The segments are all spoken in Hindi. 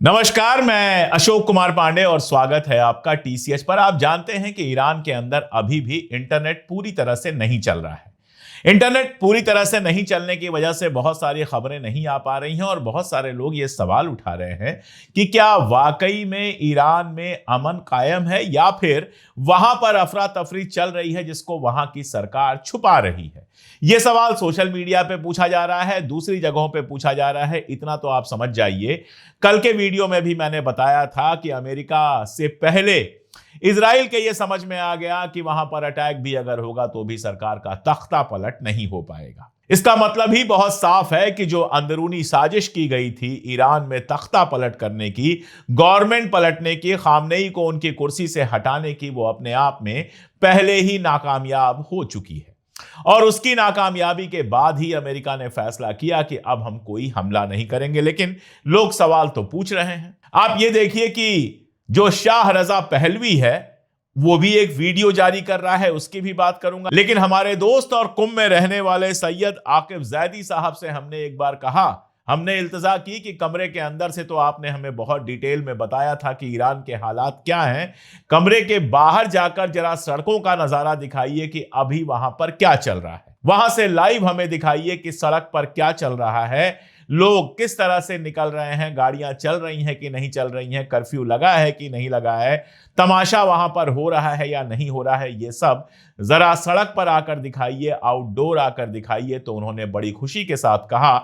नमस्कार, मैं अशोक कुमार पांडे और स्वागत है आपका टीसीएच पर। आप जानते हैं कि ईरान के अंदर अभी भी इंटरनेट पूरी तरह से नहीं चल रहा है। इंटरनेट पूरी तरह से नहीं चलने की वजह से बहुत सारी खबरें नहीं आ पा रही हैं और बहुत सारे लोग ये सवाल उठा रहे हैं कि क्या वाकई में ईरान में अमन कायम है या फिर वहां पर अफरा तफरी चल रही है जिसको वहां की सरकार छुपा रही है। यह सवाल सोशल मीडिया पे पूछा जा रहा है, दूसरी जगहों पे पूछा जा रहा है। इतना तो आप समझ जाइए, कल के वीडियो में भी मैंने बताया था कि अमेरिका से पहले इजराइल के ये समझ में आ गया कि वहां पर अटैक भी अगर होगा तो भी सरकार का तख्ता पलट नहीं हो पाएगा। इसका मतलब ही बहुत साफ है कि जो अंदरूनी साजिश की गई थी ईरान में तख्ता पलट करने की, गवर्नमेंट पलटने की, खामनेई को उनकी कुर्सी से हटाने की, वो अपने आप में पहले ही नाकामयाब हो चुकी है। और उसकी नाकामयाबी के बाद ही अमेरिका ने फैसला किया कि अब हम कोई हमला नहीं करेंगे। लेकिन लोग सवाल तो पूछ रहे हैं। आप ये देखिए कि जो शाह रजा पहलवी है वो भी एक वीडियो जारी कर रहा है, उसकी भी बात करूंगा। लेकिन हमारे दोस्त और कुम में रहने वाले सैयद आकिब जैदी साहब से हमने एक बार कहा, हमने इल्तजा की कि कमरे के अंदर से तो आपने हमें बहुत डिटेल में बताया था कि ईरान के हालात क्या हैं, कमरे के बाहर जाकर जरा सड़कों का नजारा दिखाइए कि अभी वहां पर क्या चल रहा है। वहां से लाइव हमें दिखाइए कि सड़क पर क्या चल रहा है, लोग किस तरह से निकल रहे हैं, गाड़ियां चल रही हैं कि नहीं चल रही हैं, कर्फ्यू लगा है कि नहीं लगा है, तमाशा वहां पर हो रहा है या नहीं हो रहा है, ये सब जरा सड़क पर आकर दिखाइए, आउटडोर आकर दिखाइए। तो उन्होंने बड़ी खुशी के साथ कहा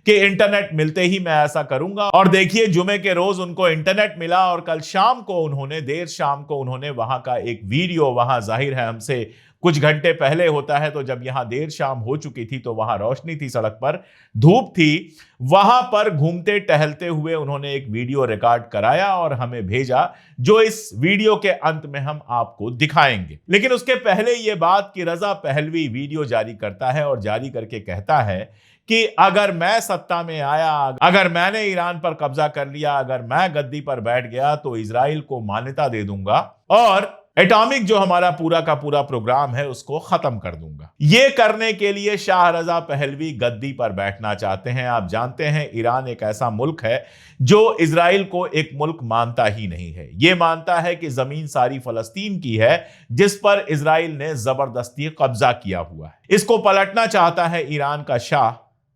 कि इंटरनेट मिलते ही मैं ऐसा करूंगा। और देखिए, जुमे के रोज उनको इंटरनेट मिला और कल शाम को उन्होंने, देर शाम को उन्होंने वहां का एक वीडियो, वहां जाहिर है हमसे कुछ घंटे पहले होता है, तो जब यहां देर शाम हो चुकी थी तो वहां रोशनी थी, सड़क पर धूप थी, वहां पर घूमते टहलते हुए उन्होंने एक वीडियो रिकॉर्ड कराया और हमें भेजा, जो इस वीडियो के अंत में हम आपको दिखाएंगे। लेकिन उसके पहले यह बात कि रजा पहलवी वीडियो जारी करता है और जारी करके कहता है कि अगर मैं सत्ता में आया, अगर मैंने ईरान पर कब्जा कर लिया, अगर मैं गद्दी पर बैठ गया तो इजराइल को मान्यता दे दूंगा और एटॉमिक जो हमारा पूरा का पूरा प्रोग्राम है उसको खत्म कर दूंगा। यह करने के लिए शाह रजा पहलवी गद्दी पर बैठना चाहते हैं। आप जानते हैं ईरान एक ऐसा मुल्क है जो इजराइल को एक मुल्क मानता ही नहीं है। यह मानता है कि जमीन सारी फलस्तीन की है जिस पर इजराइल ने जबरदस्ती कब्जा किया हुआ है। इसको पलटना चाहता है ईरान का शाह।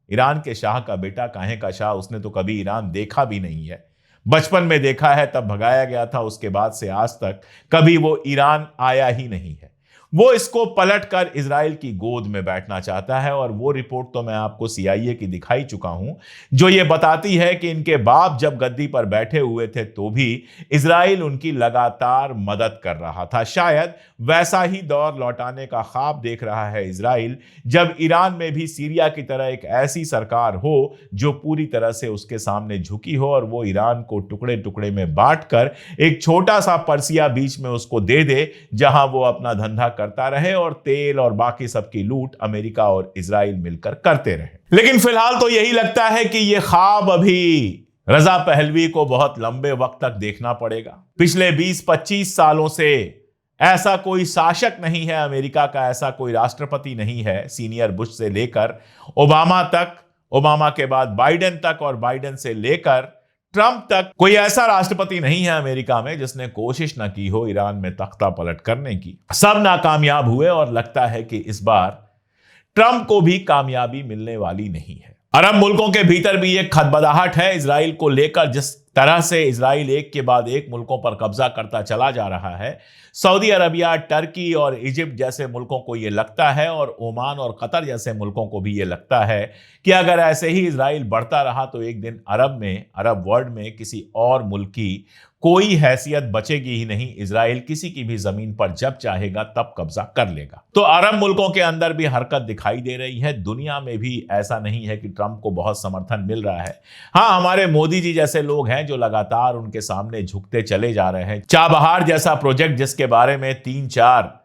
ईरान के शाह का बेटा, काहे का शाह, उसने तो कभी ईरान देखा भी नहीं है। बचपन में देखा है, तब भगाया गया था, उसके बाद से आज तक कभी वो ईरान आया ही नहीं है। वो इसको पलटकर इजराइल की गोद में बैठना चाहता है। और वो रिपोर्ट तो मैं आपको सीआईए की दिखाई चुका हूं, जो ये बताती है कि इनके बाप जब गद्दी पर बैठे हुए थे तो भी इजराइल उनकी लगातार मदद कर रहा था। शायद वैसा ही दौर लौटाने का ख्वाब देख रहा है इजराइल, जब ईरान में भी सीरिया की तरह एक ऐसी सरकार हो जो पूरी तरह से उसके सामने झुकी हो और वो ईरान को टुकड़े टुकड़े में बांटकर एक छोटा सा पर्सिया बीच में उसको दे दे, जहां वो अपना धंधा करता रहे और तेल और बाकी सबकी लूट अमेरिका और इजराइल मिलकर करते रहे। लेकिन फिलहाल तो यही लगता है कि यह ख्वाब अभी रजा पहलवी को बहुत लंबे वक्त तक देखना पड़ेगा। पिछले 20-25 सालों से ऐसा कोई शासक नहीं है अमेरिका का, ऐसा कोई राष्ट्रपति नहीं है, सीनियर बुश से लेकर ओबामा तक, ओबामा के बाद बाइडेन तक और बाइडेन से लेकर ट्रंप तक, कोई ऐसा राष्ट्रपति नहीं है अमेरिका में जिसने कोशिश न की हो ईरान में तख्ता पलट करने की। सब नाकामयाब हुए और लगता है कि इस बार ट्रंप को भी कामयाबी मिलने वाली नहीं है। अरब मुल्कों के भीतर भी एक खदबदाहट है इजराइल को लेकर। जिस तरह से इजराइल एक के बाद एक मुल्कों पर कब्जा करता चला जा रहा है, सऊदी अरबिया, टर्की और इजिप्ट जैसे मुल्कों को यह लगता है, और ओमान और कतर जैसे मुल्कों को भी यह लगता है कि अगर ऐसे ही इजराइल बढ़ता रहा तो एक दिन अरब वर्ल्ड में किसी और मुल्क की कोई हैसियत बचेगी ही नहीं। इजराइल किसी की भी जमीन पर जब चाहेगा तब कब्जा कर लेगा। तो अरब मुल्कों के अंदर भी हरकत दिखाई दे रही है। दुनिया में भी ऐसा नहीं है कि ट्रंप को बहुत समर्थन मिल रहा है। हाँ, हमारे मोदी जी जैसे लोग हैं जो लगातार उनके सामने झुकते चले जा रहे हैं। चाबहार जैसा प्रोजेक्ट, जिसके बारे में 3-4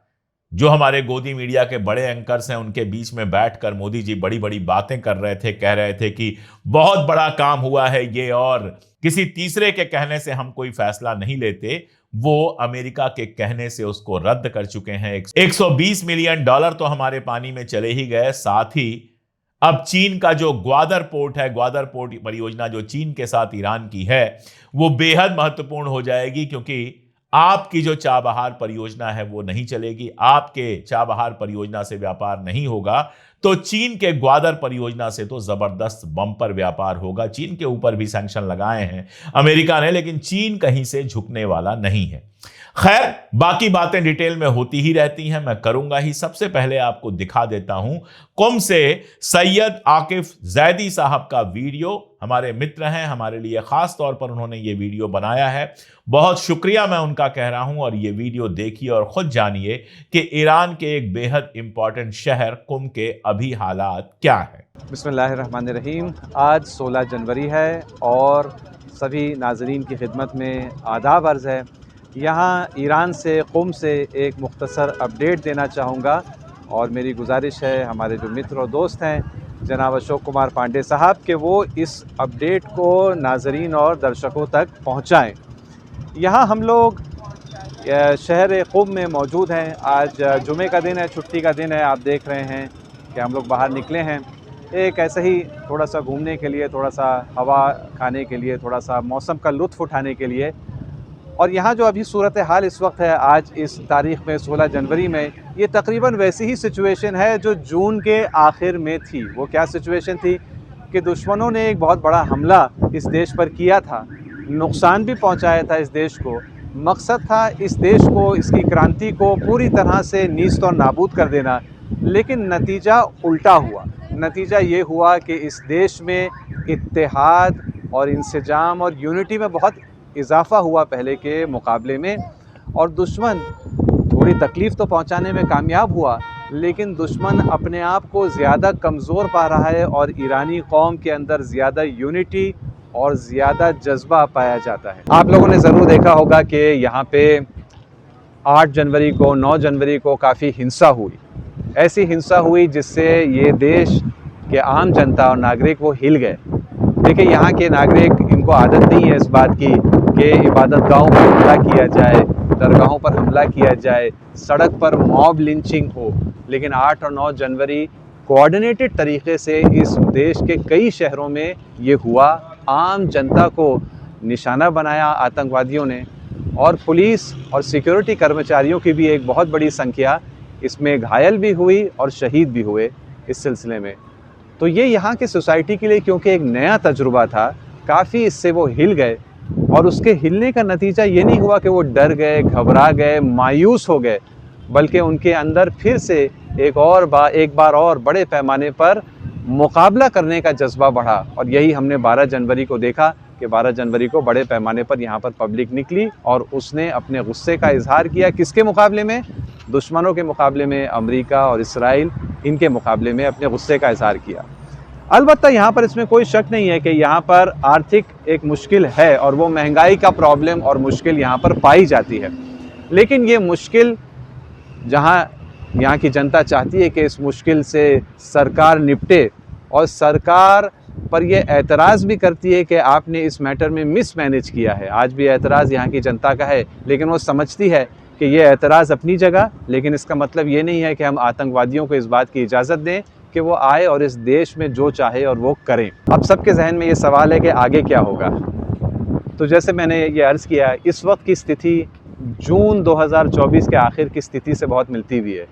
जो हमारे गोदी मीडिया के बड़े एंकर्स हैं उनके बीच में बैठकर मोदी जी बड़ी बड़ी बातें कर रहे थे, कह रहे थे कि बहुत बड़ा काम हुआ है ये, और किसी तीसरे के कहने से हम कोई फैसला नहीं लेते। वो अमेरिका के कहने से उसको रद्द कर चुके हैं। $120 मिलियन तो हमारे पानी में चले ही गए, साथ ही अब चीन का जो ग्वादर पोर्ट है, ग्वादर पोर्ट परियोजना जो चीन के साथ ईरान की है, वो बेहद महत्वपूर्ण हो जाएगी, क्योंकि आपकी जो चाबहार परियोजना है वो नहीं चलेगी। आपके चाबहार परियोजना से व्यापार नहीं होगा तो चीन के ग्वादर परियोजना से तो जबरदस्त बम्पर व्यापार होगा। चीन के ऊपर भी सैंक्शन लगाए हैं अमेरिका ने, लेकिन चीन कहीं से झुकने वाला नहीं है। खैर, बाकी बातें डिटेल में होती ही रहती हैं, मैं करूंगा ही। सबसे पहले आपको दिखा देता हूं कुम से सैयद आकिफ जैदी साहब का वीडियो। हमारे मित्र हैं, हमारे लिए खास तौर पर उन्होंने ये वीडियो बनाया है। बहुत शुक्रिया मैं उनका कह रहा हूं, और ये वीडियो देखिए और खुद जानिए कि ईरान के एक बेहद इंपॉर्टेंट शहर कुम के अभी हालात क्या है। बिस्मिल्लाहिर्रहमानिर्रहीम। आज 16 जनवरी है और सभी नाजरीन की खिदमत में आदाब अर्ज़ है। यहाँ ईरान से कुम से एक मुख्तसर अपडेट देना चाहूँगा, और मेरी गुजारिश है हमारे जो मित्र और दोस्त हैं जनाब अशोक कुमार पांडे साहब के वो इस अपडेट को नाजरीन और दर्शकों तक पहुँचाएँ। यहाँ हम लोग शहर कुम में मौजूद हैं। आज जुमे का दिन है, छुट्टी का दिन है। आप देख रहे हैं कि हम लोग बाहर निकले हैं एक ऐसे ही थोड़ा सा घूमने के लिए, थोड़ा सा हवा खाने के लिए, थोड़ा सा मौसम का लुत्फ़ उठाने के लिए। और यहाँ जो अभी सूरत हाल इस वक्त है, आज इस तारीख़ में 16 जनवरी में, ये तकरीबन वैसी ही सिचुएशन है जो जून के आखिर में थी। वो क्या सिचुएशन थी कि दुश्मनों ने एक बहुत बड़ा हमला इस देश पर किया था, नुकसान भी पहुँचाया था इस देश को। मकसद था इस देश को, इसकी क्रांति को पूरी तरह से नीस्त और नाबूद कर देना, लेकिन नतीजा उल्टा हुआ। नतीजा ये हुआ कि इस देश में इत्तेहाद और इंसजाम और यूनिटी में बहुत इजाफ़ा हुआ पहले के मुकाबले में, और दुश्मन थोड़ी तकलीफ़ तो पहुंचाने में कामयाब हुआ, लेकिन दुश्मन अपने आप को ज़्यादा कमज़ोर पा रहा है और ईरानी कौम के अंदर ज़्यादा यूनिटी और ज़्यादा जज्बा पाया जाता है। आप लोगों ने ज़रूर देखा होगा कि यहाँ पे 8 जनवरी को, 9 जनवरी को काफ़ी हिंसा हुई। ऐसी हिंसा हुई जिससे ये देश के आम जनता और नागरिक वो हिल गए। देखिए, यहाँ के नागरिक, इनको आदत नहीं है इस बात की कि इबादतगाहों पर हमला किया जाए, दरगाहों पर हमला किया जाए, सड़क पर मॉब लिंचिंग हो। लेकिन 8 और 9 जनवरी कोऑर्डिनेटेड तरीके से इस देश के कई शहरों में ये हुआ। आम जनता को निशाना बनाया आतंकवादियों ने, और पुलिस और सिक्योरिटी कर्मचारियों की भी एक बहुत बड़ी संख्या इसमें घायल भी हुई और शहीद भी हुए इस सिलसिले में। तो ये यहाँ की सोसाइटी के लिए क्योंकि एक नया तजुर्बा था, काफ़ी इससे वो हिल गए। और उसके हिलने का नतीजा ये नहीं हुआ कि वो डर गए, घबरा गए, मायूस हो गए, बल्कि उनके अंदर फिर से एक बार और बड़े पैमाने पर मुकाबला करने का जज्बा बढ़ा। और यही हमने 12 जनवरी को देखा कि 12 जनवरी को बड़े पैमाने पर यहाँ पर पब्लिक निकली और उसने अपने गुस्से का इजहार किया। किसके मुकाबले में? दुश्मनों के मुकाबले में, अमेरिका और इसराइल, इनके मुकाबले में अपने गुस्से का इजहार किया। अलबत्ता यहाँ पर इसमें कोई शक नहीं है कि यहाँ पर आर्थिक एक मुश्किल है, और वो महंगाई का प्रॉब्लम और मुश्किल यहाँ पर पाई जाती है। लेकिन ये मुश्किल, जहाँ यहाँ की जनता चाहती है कि इस मुश्किल से सरकार निपटे, और सरकार पर यह एतराज़ भी करती है कि आपने इस मैटर में मिसमैनेज किया है। आज भी एतराज़ यहाँ की जनता का है, लेकिन वो समझती है कि ये एतराज़ अपनी जगह, लेकिन इसका मतलब ये नहीं है कि हम आतंकवादियों को इस बात की इजाज़त दें कि वो आए और इस देश में जो चाहे और वो करें। अब सबके जहन में ये सवाल है कि आगे क्या होगा। तो जैसे मैंने ये अर्ज़ किया, इस वक्त की स्थिति जून 2024 के आखिर की स्थिति से बहुत मिलती हुई है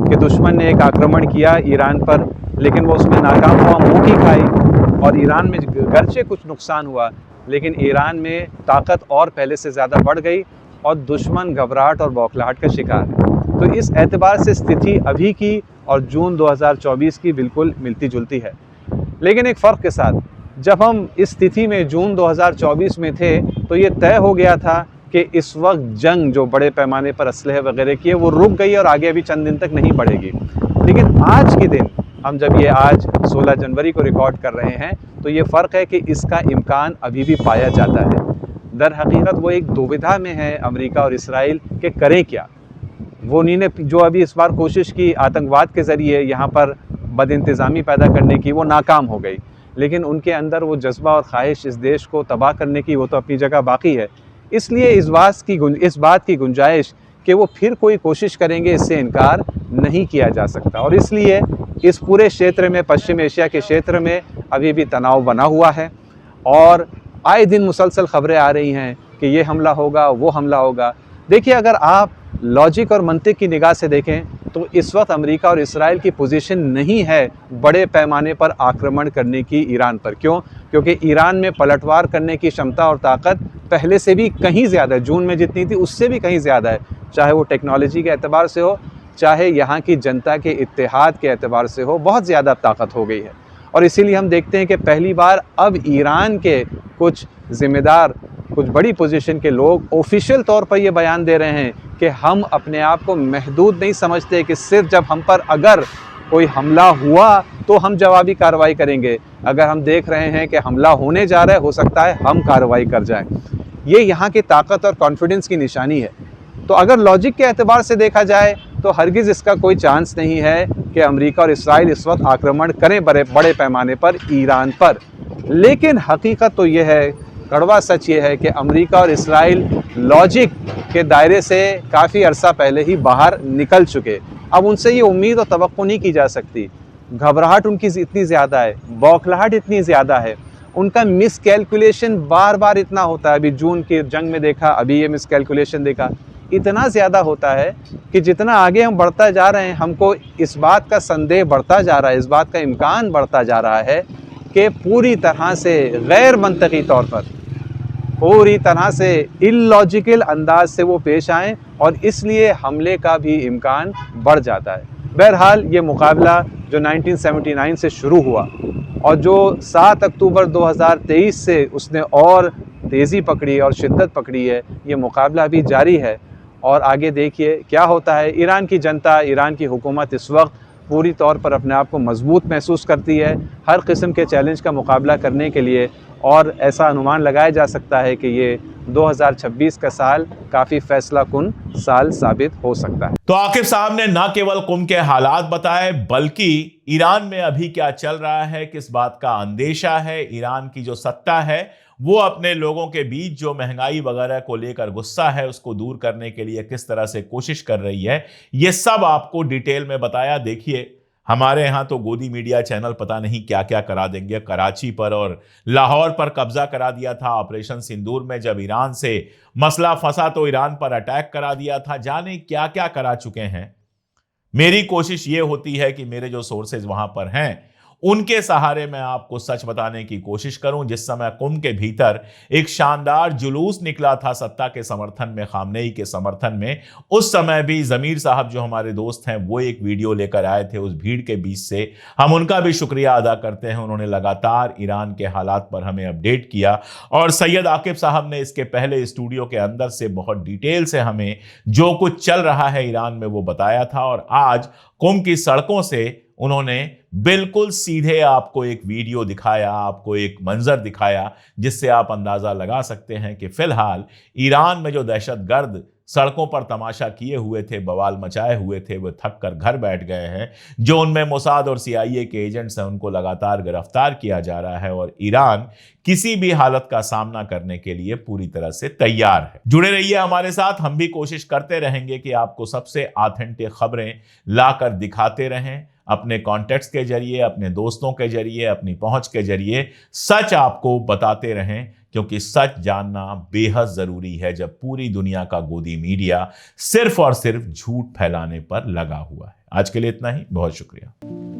कि दुश्मन ने एक आक्रमण किया ईरान पर, लेकिन वो उसमें नाकाम हुआ, मुँह की खाई। और ईरान में गरचे कुछ नुकसान हुआ, लेकिन ईरान में ताकत और पहले से ज़्यादा बढ़ गई और दुश्मन घबराहट और बौखलाहट का शिकार है। तो इस एतबार से स्थिति अभी की और जून 2024 की बिल्कुल मिलती जुलती है। लेकिन एक फ़र्क के साथ, जब हम इस स्थिति में जून 2024 में थे तो ये तय हो गया था कि इस वक्त जंग जो बड़े पैमाने पर असलहे वगैरह की है वो रुक गई और आगे अभी चंद दिन तक नहीं बढ़ेगी। लेकिन आज के दिन, हम जब ये आज 16 जनवरी को रिकॉर्ड कर रहे हैं, तो ये फ़र्क है कि इसका इम्कान अभी भी पाया जाता है। दर हकीकत वो एक दुविधा में है अमेरिका और इसराइल के करें क्या। वो उन्होंने जो अभी इस बार कोशिश की आतंकवाद के ज़रिए यहाँ पर बदइंतज़ामी पैदा करने की, वो नाकाम हो गई। लेकिन उनके अंदर वो जज्बा और ख्वाहिश इस देश को तबाह करने की, वो तो अपनी जगह बाकी है। इसलिए इस बात की गुंजाइश कि वो फिर कोई कोशिश करेंगे, इससे इनकार नहीं किया जा सकता। और इसलिए इस पूरे क्षेत्र में, पश्चिम एशिया के क्षेत्र में अभी भी तनाव बना हुआ है और आए दिन मुसलसल खबरें आ रही हैं कि ये हमला होगा, वो हमला होगा। देखिए, अगर आप लॉजिक और मंतिक की निगाह से देखें तो इस वक्त अमेरिका और इस्राइल की पोजीशन नहीं है बड़े पैमाने पर आक्रमण करने की ईरान पर। क्यों? क्योंकि ईरान में पलटवार करने की क्षमता और ताकत पहले से भी कहीं ज़्यादा है। जून में जितनी थी उससे भी कहीं ज़्यादा है, चाहे वो टेक्नोलॉजी के एतबार से हो, चाहे यहाँ की जनता के इत्तेहाद के एतबार से हो, बहुत ज़्यादा ताकत हो गई है। और इसीलिए हम देखते हैं कि पहली बार अब ईरान के कुछ ज़िम्मेदार, कुछ बड़ी पोजीशन के लोग ऑफिशियल तौर पर ये बयान दे रहे हैं कि हम अपने आप को महदूद नहीं समझते, कि सिर्फ जब हम पर अगर कोई हमला हुआ तो हम जवाबी कार्रवाई करेंगे। अगर हम देख रहे हैं कि हमला होने जा रहा है, हो सकता है हम कार्रवाई कर जाएं। ये यहाँ की ताकत और कॉन्फिडेंस की निशानी है। तो अगर लॉजिक के एतबार से देखा जाए तो हरगिज़ इसका कोई चांस नहीं है कि अमेरिका और इस्राइल इस वक्त आक्रमण करें बड़े पैमाने पर ईरान पर। लेकिन हकीकत तो ये है, कड़वा सच ये है कि अमेरिका और इस्राइल लॉजिक के दायरे से काफ़ी अरसा पहले ही बाहर निकल चुके। अब उनसे ये उम्मीद और तवक्को नहीं की जा सकती। घबराहट उनकी इतनी ज़्यादा है, बौखलाहट इतनी ज़्यादा है, उनका मिस कैलकुलेशन बार बार इतना होता है। अभी जून की जंग में देखा, अभी ये मिस कैलकुलेशन देखा, इतना ज़्यादा होता है कि जितना आगे हम बढ़ता जा रहे हैं, हमको इस बात का संदेह बढ़ता जा रहा है, इस बात का इम्कान बढ़ता जा रहा है कि पूरी तरह से गैर मंतकी तौर पर, पूरी तरह से इलॉजिकल अंदाज से वो पेश आएँ और इसलिए हमले का भी इम्कान बढ़ जाता है। बहरहाल ये मुकाबला जो 1979 से शुरू हुआ और जो 7 अक्टूबर 2023 से उसने और तेज़ी पकड़ी और शिद्दत पकड़ी है, ये मुकाबला भी जारी है। और आगे देखिए क्या होता है। ईरान की जनता, ईरान की हुकूमत इस वक्त पूरी तौर पर अपने आप को मजबूत महसूस करती है हर किस्म के चैलेंज का मुकाबला करने के लिए। और ऐसा अनुमान लगाया जा सकता है कि ये 2026 का साल काफ़ी फैसला कुन साल साबित हो सकता है। तो आकिब साहब ने न केवल कुम के हालात बताए, बल्कि ईरान में अभी क्या चल रहा है, किस बात का अंदेशा है, ईरान की जो सत्ता है वो अपने लोगों के बीच जो महंगाई वगैरह को लेकर गुस्सा है उसको दूर करने के लिए किस तरह से कोशिश कर रही है, ये सब आपको डिटेल में बताया। देखिए, हमारे यहाँ तो गोदी मीडिया चैनल पता नहीं क्या क्या करा देंगे। कराची पर और लाहौर पर कब्जा करा दिया था ऑपरेशन सिंदूर में, जब ईरान से मसला फंसा तो ईरान पर अटैक करा दिया था, जाने क्या क्या करा चुके हैं। मेरी कोशिश ये होती है कि मेरे जो सोर्सेज वहां पर हैं उनके सहारे मैं आपको सच बताने की कोशिश करूं। जिस समय कुम के भीतर एक शानदार जुलूस निकला था सत्ता के समर्थन में, खामनेई के समर्थन में, उस समय भी जमीर साहब जो हमारे दोस्त हैं वो एक वीडियो लेकर आए थे उस भीड़ के बीच से। हम उनका भी शुक्रिया अदा करते हैं, उन्होंने लगातार ईरान के हालात पर हमें अपडेट किया। और सैयद आकिब साहब ने इसके पहले स्टूडियो के अंदर से बहुत डिटेल से हमें जो कुछ चल रहा है ईरान में वो बताया था। और आज कुम की सड़कों से उन्होंने बिल्कुल सीधे आपको एक वीडियो दिखाया, आपको एक मंजर दिखाया, जिससे आप अंदाजा लगा सकते हैं कि फिलहाल ईरान में जो दहशतगर्द सड़कों पर तमाशा किए हुए थे, बवाल मचाए हुए थे, वो थक कर घर बैठ गए हैं। जो उनमें मोसाद और CIA के एजेंट्स हैं उनको लगातार गिरफ्तार किया जा रहा है और ईरान किसी भी हालत का सामना करने के लिए पूरी तरह से तैयार है। जुड़े रहिए हमारे साथ, हम भी कोशिश करते रहेंगे कि आपको सबसे ऑथेंटिक खबरें लाकर दिखाते रहें, अपने कॉन्टेक्ट्स के जरिए, अपने दोस्तों के जरिए, अपनी पहुंच के जरिए सच आपको बताते रहें, क्योंकि सच जानना बेहद जरूरी है जब पूरी दुनिया का गोदी मीडिया सिर्फ और सिर्फ झूठ फैलाने पर लगा हुआ है। आज के लिए इतना ही, बहुत शुक्रिया।